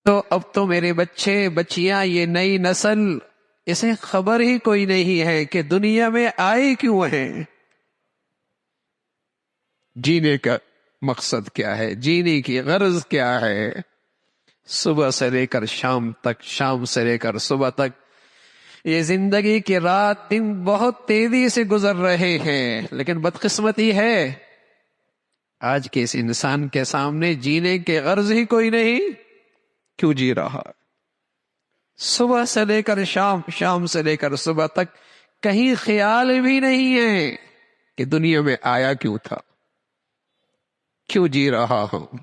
تو اب تو میرے بچے بچیاں، یہ نئی نسل، اسے خبر ہی کوئی نہیں ہے کہ دنیا میں آئے کیوں ہیں، جینے کا مقصد کیا ہے، جینے کی غرض کیا ہے۔ صبح سے لے کر شام تک، شام سے لے کر صبح تک، یہ زندگی کی رات دن بہت تیزی سے گزر رہے ہیں، لیکن بدقسمتی ہے آج کے اس انسان کے سامنے جینے کے غرض ہی کوئی نہیں۔ کیوں جی رہا؟ صبح سے لے کر شام، شام سے لے کر صبح تک، کہیں خیال بھی نہیں ہے کہ دنیا میں آیا کیوں تھا، کیوں جی رہا ہوں۔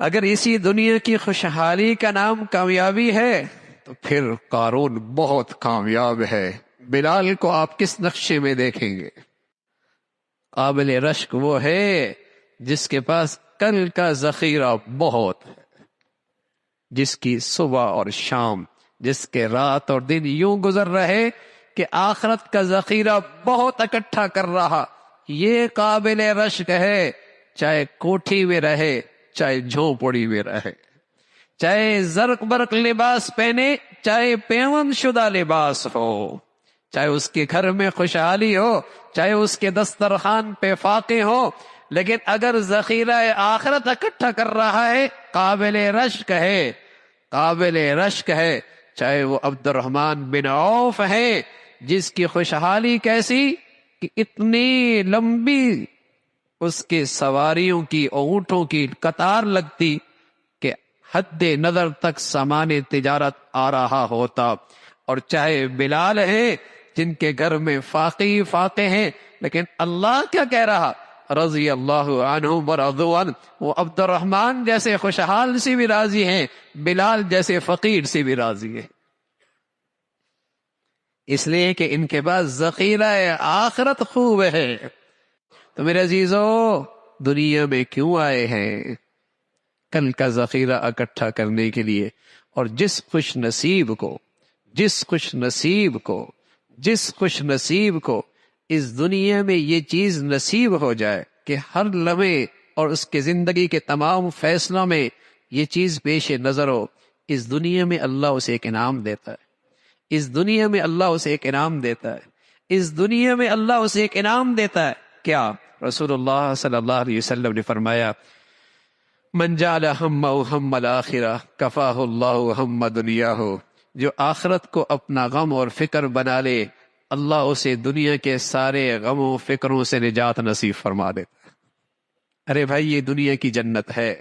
اگر اسی دنیا کی خوشحالی کا نام کامیابی ہے تو پھر قارون بہت کامیاب ہے۔ بلال کو آپ کس نقشے میں دیکھیں گے؟ قابل رشک وہ ہے جس کے پاس کل کا ذخیرہ بہت ہے، جس کی صبح اور شام، جس کے رات اور دن یوں گزر رہے کہ آخرت کا ذخیرہ بہت اکٹھا کر رہا، یہ قابل رشک ہے، چاہے کوٹھی میں رہے، چاہے جھونپڑی میں رہے، چاہے زرق برق لباس پہنے، چاہے پیوند شدہ لباس ہو، چاہے اس کے گھر میں خوشحالی ہو، چاہے اس کے دسترخوان پہ فاقے ہو، لیکن اگر ذخیرہ آخرت اکٹھا کر رہا ہے، قابل رشک ہے، قابل رشک ہے۔ چاہے وہ عبد الرحمن بن عوف ہے، جس کی خوشحالی کیسی کہ اتنی لمبی اس کے سواریوں کی، اونٹوں کی قطار لگتی کہ حد نظر تک سامان تجارت آ رہا ہوتا۔ اور چاہے بلال ہے جن کے گھر میں فاقے فاقے ہیں، لیکن اللہ کیا کہہ رہا؟ رضی اللہ عنہم ورضوا عنہ، وہ عبد الرحمن جیسے خوشحال سے بھی راضی ہیں، بلال جیسے فقیر سے بھی راضی ہیں، اس لیے کہ ان کے پاس ذخیرہ آخرت خوب ہے۔ تو میرے عزیزو، دنیا میں کیوں آئے ہیں؟ کل کا ذخیرہ اکٹھا کرنے کے لیے۔ اور جس خوش نصیب کو اس دنیا میں یہ چیز نصیب ہو جائے کہ ہر لمحے اور اس کے زندگی کے تمام فیصلوں میں یہ چیز پیش نظر ہو، اس دنیا میں اللہ اسے ایک انعام دیتا ہے، اس دنیا میں اللہ اسے ایک انعام دیتا ہے، اس دنیا میں اللہ اسے ایک انعام دیتا ہے۔ کیا؟ رسول اللہ صلی اللہ علیہ وسلم نے فرمایا، من جعل ہمہ ہم الآخرہ کفاہ اللہ ہم دنیاہ، جو آخرت کو اپنا غم اور فکر بنا لے، اللہ اسے دنیا کے سارے غموں فکروں سے نجات نصیب فرما دیتا ہے۔ ارے بھائی، یہ دنیا کی جنت ہے،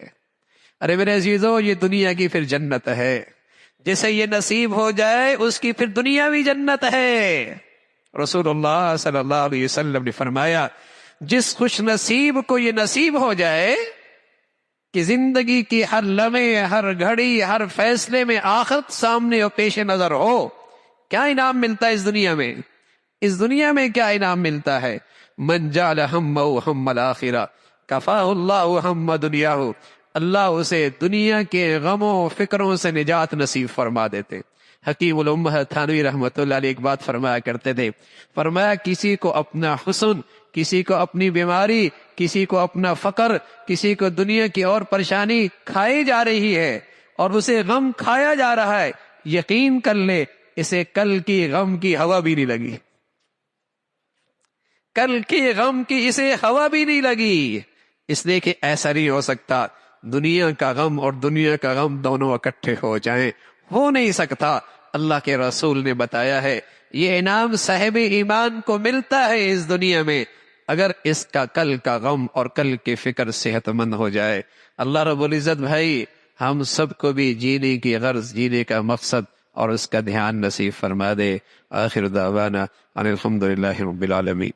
ارے میرے عزیزو، یہ دنیا کی پھر جنت ہے، جسے یہ نصیب ہو جائے اس کی پھر دنیاوی جنت ہے۔ رسول اللہ صلی اللہ علیہ وسلم نے فرمایا، جس خوش نصیب کو یہ نصیب ہو جائے کہ زندگی کی ہر لمحے، ہر گھڑی، ہر فیصلے میں آخرت سامنے اور پیش نظر ہو، کیا انعام ملتا ہے اس دنیا میں؟ اس دنیا میں کیا انعام ملتا ہے؟ من جعل ہمہ ہم الآخرہ کفاہ اللہ ہم دنیاہ، اللہ اسے دنیا کے غموں فکروں سے نجات نصیب فرما دیتے۔ حکیم الامہ تھانوی رحمۃ اللہ علیہ ایک بات فرمایا کرتے تھے، فرمایا کسی کو اپنا حسن، کسی کو اپنی بیماری، کسی کو اپنا فقر، کسی کو دنیا کی اور پریشانی کھائی جا رہی ہے اور اسے غم کھایا جا رہا ہے، یقین کر لے اسے کل کی غم کی ہوا بھی نہیں لگی، کل کی غم کی اسے ہوا بھی نہیں لگی، اس لیے کہ ایسا نہیں ہو سکتا دنیا کا غم اور دنیا کا غم دونوں اکٹھے ہو جائیں، ہو نہیں سکتا۔ اللہ کے رسول نے بتایا ہے یہ انعام صاحب ایمان کو ملتا ہے اس دنیا میں اگر اس کا کل کا غم اور کل کی فکر صحت مند ہو جائے۔ اللہ رب العزت بھائی ہم سب کو بھی جینے کی غرض، جینے کا مقصد اور اس کا دھیان نصیب فرما دے۔ آخر دعوانا ان الحمد للہ رب العالمین۔